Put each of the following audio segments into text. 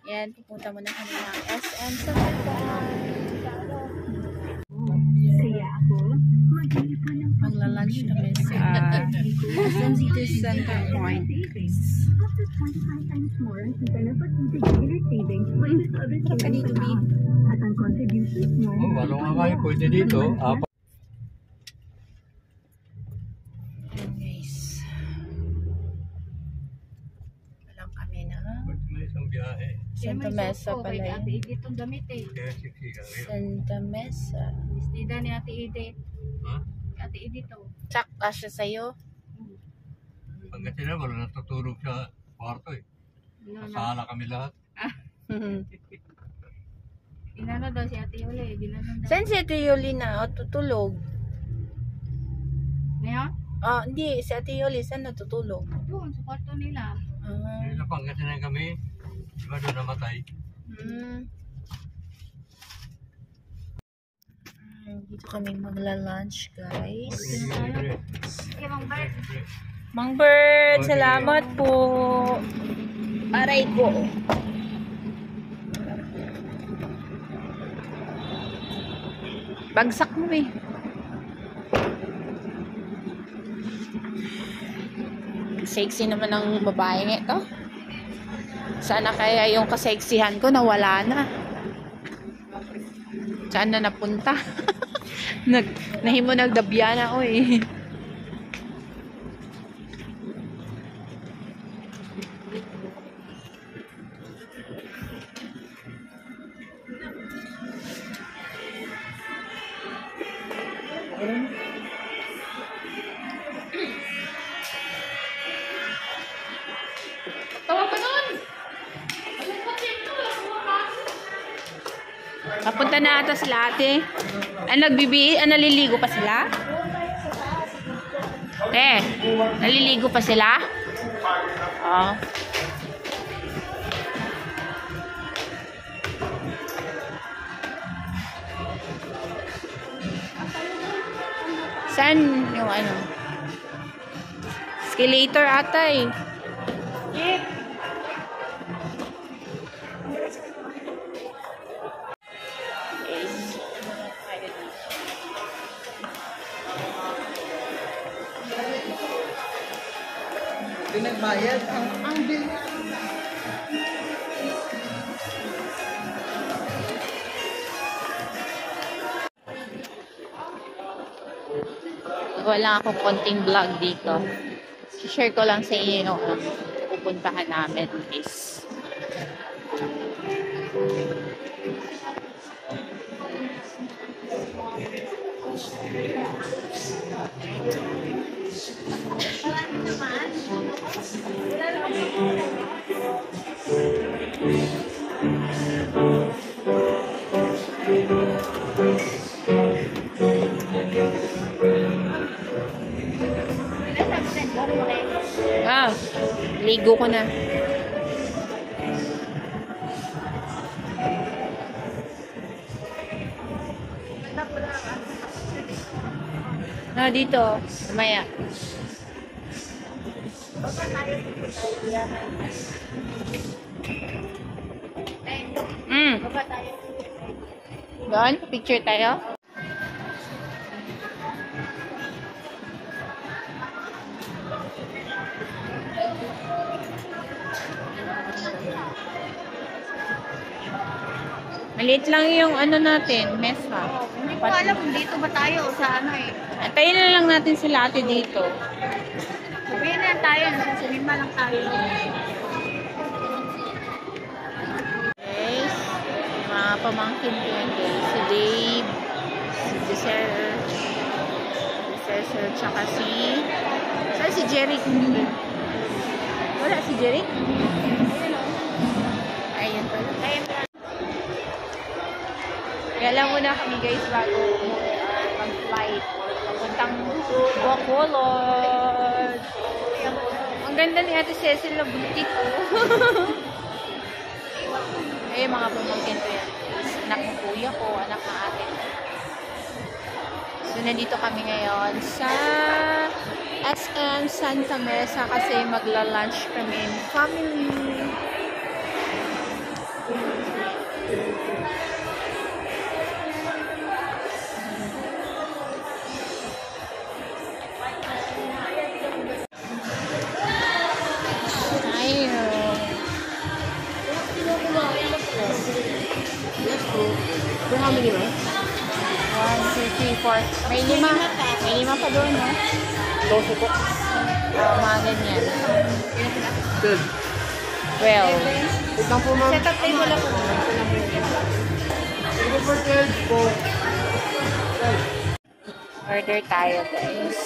Yan, pupunta muna kami ng SM sa Tagpuan. Magla-lunch kami sa SM City Center Point. Ka dito, B. Wala nga kayo pwede dito. Ayan guys. Walang kami na. May isang biyahe. Santa Mesa pala yun. Ate Edith itong damit eh. Kaya siksikan ngayon. Santa Mesa. Bistida ni Ate Edith. Ha? Ate Edith to. Tsak, kasya sa'yo. Hanggang sila, wala natutulog sa kwarto eh. Nasala kami lahat. Inano daw si Ate Yuli. Ginanon daw. Saan si Ate Yoli na? O, tutulog? Ngayon? Ah, hindi. Si Ate Yoli, saan natutulog? Doon, sa kwarto nila. Sa Pangasinan kami, iba doon namatay. Dito kami magla-lunch, guys. Mang Bert. Mang Bird, salamat po. Aray ko. Bagsak mo eh. Sexy naman ng babae nito. Sana kaya yung kaseksihan ko nawala na. Saan na napunta? Nahimo nagdabyan ako eh. Papunta na ata sila ate. Naliligo pa sila? Naliligo pa sila? Oo. Saan yung ano? Escalator ata eh. Pinagbayad ang bill. Wala akong konting vlog dito. Share ko lang sa inyo yung pupuntahan namin is ligo ko na. Dito. Mamaya. Doon? Picture tayo? Maliit lang yung ano natin, mesa. Hindi ko alam kung dito ba tayo sa ano eh. Antayin na lang natin sila ate dito. Sabihin na tayo, nasa cinema lang tayo. Guys, mga pamangkin ko yun guys. Si Dave, si Cesar, tsaka si... Saan si Jeric? Wala si Jeric? Ayun pala. Kaya lang muna kami guys bago mag-flight. Papuntang Bacolod. Ang ganda ni Ate Cecil na butik ko. Ayun mga pamangkin ko yan. Anak ng kuya ko, anak ng ate. So nandito kami ngayon sa SM Santa Mesa kasi magla-lunch kami family. Ayun. For how many rice? 1, 2, 3, 4. May 5. May 5 pa doon, no? 12 po. Mga ganyan. Good. 12. Wait lang po, ma'am. Set up table ako. Table for 12 po. Order tayo, guys.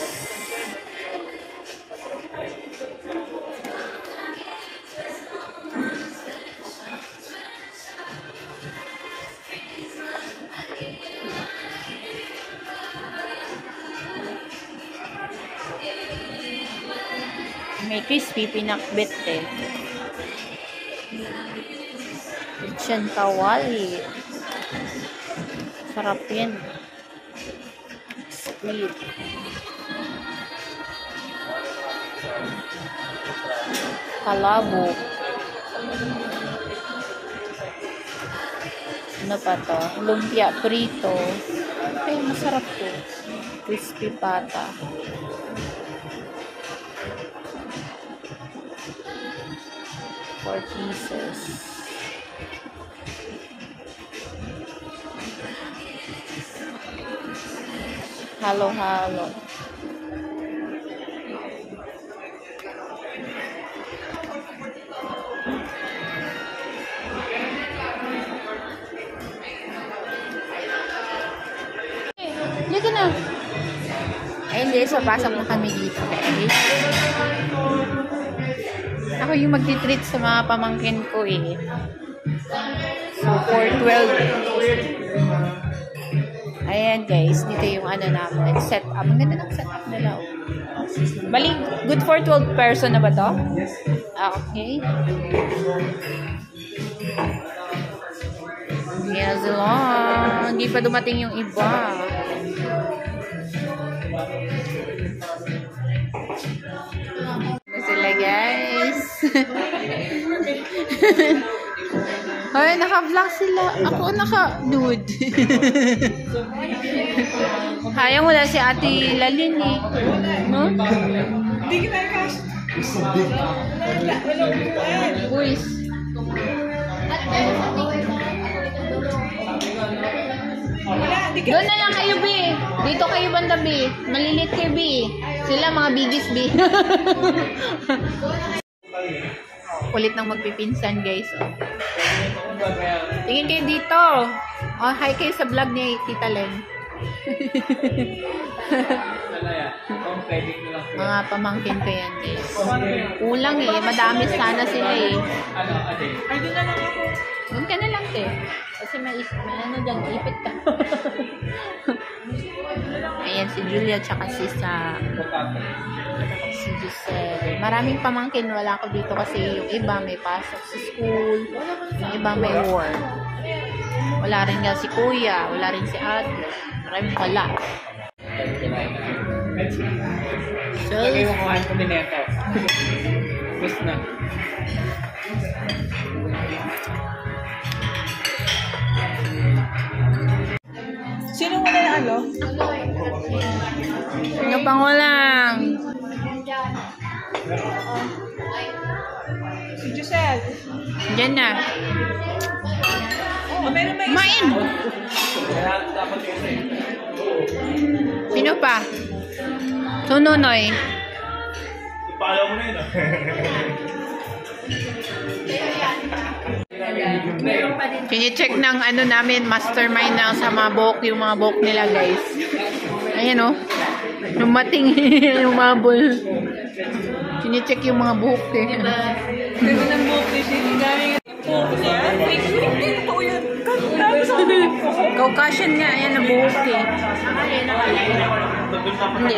May crispy pinakbit eh. Lechon kawali. Sarap yan. Squid. Kalabok. Ano pa to? Lumpia prito. Ay, masarap to. Crispy pata. Four pieces. Halo-halo. Hindi na. Ay, hindi. So, pasok na kami dito. Okay? Ako yung magtitreat sa mga pamangkin ko eh. So, 412. Ayan guys, dito yung ano namin, set up. Ang ganda ng set up nila. Oh. Bali, good for 12 person na ba to? Ah, okay. Yes, lang. Hindi pa dumating yung iba. Sila guys. Ay, naka-vlog sila. Ako naka-nude. Hayang wala si Ate Lalin eh. No? Hindi kita cash. Buwis. Doon na lang kayo, B. Dito kayo banda, B. Malilit kayo, B. Sila mga bigis, B. Kulit ng magpipinsan, guys. Oh. Tingin kayo dito. Oh, hi kayo sa vlog ni Tita Len. Mga pamangkin ko yan, guys. Kulang eh. Madami sana sila eh. Ay, doon na lang ako. Doon ka na lang, te. Kasi may ano dyan, ipit ka. Ayan, si Julia tsaka si Giselle. Maraming pamangkin. Wala ko dito kasi yung iba may pasok sa school. Yung iba may work. Wala rin nga si Kuya. Wala rin si Ate. Maraming wala. So, Lagay mo kuhaan ko din ito. Bus na. Sino wala na ano? sino pang walang? Si Giselle. Diyan na. Oh, meron ba Main! Sino pa? Sununoy. Ipalaw mo na yun. Kini-check ng ano namin, mastermind na sa mga buhok, yung mga buhok nila, guys. Ayan o. Lumating yung mga buhok. Kini-check yung mga buhok eh. Ganda ng buhok ni Shinny. Galing buhok niya. Wait, hindi totoo yan. Caucasian nga, ayan ang buhok eh. Hindi.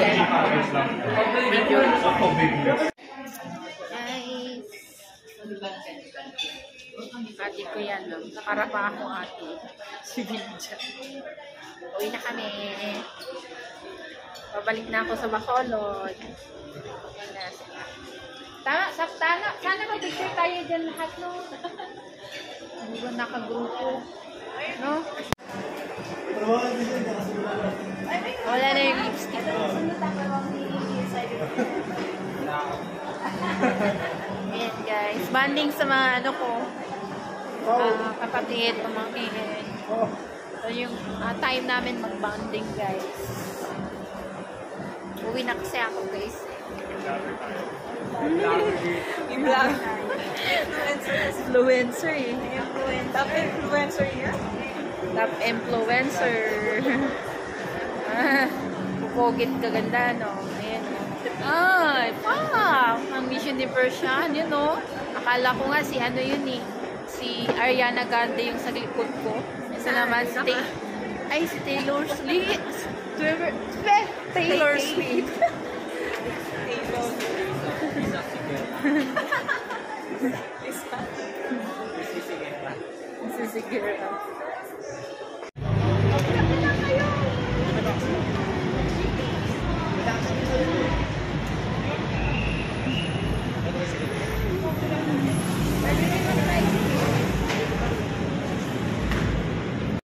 Ate ko yan, no? Nakarapa ako ate. Si Vilja. Uwi na kami. Babalik na ako sa Bacolod. Tama, sana mag-picture tayo dyan lahat, no? Hindi ba nakagrupo? No? Wala na yung lipstick. Ayan guys. Banding sa mga ano ko. Kapatid, pamangkin. So yung time namin mag-bonding guys. Uwi na kasi ako guys. Yung vlog. Influencer eh. Top influencer yan. Top influencer. Pupogit kaganda, no? Ayan. Ay, ang Miss Universe yan, yun, no? Akala ko nga si ano yun eh. Si Ariana Grande yung sa likod ko. Isa naman si si Taylor Swift. Taylor Swift. Sisigira.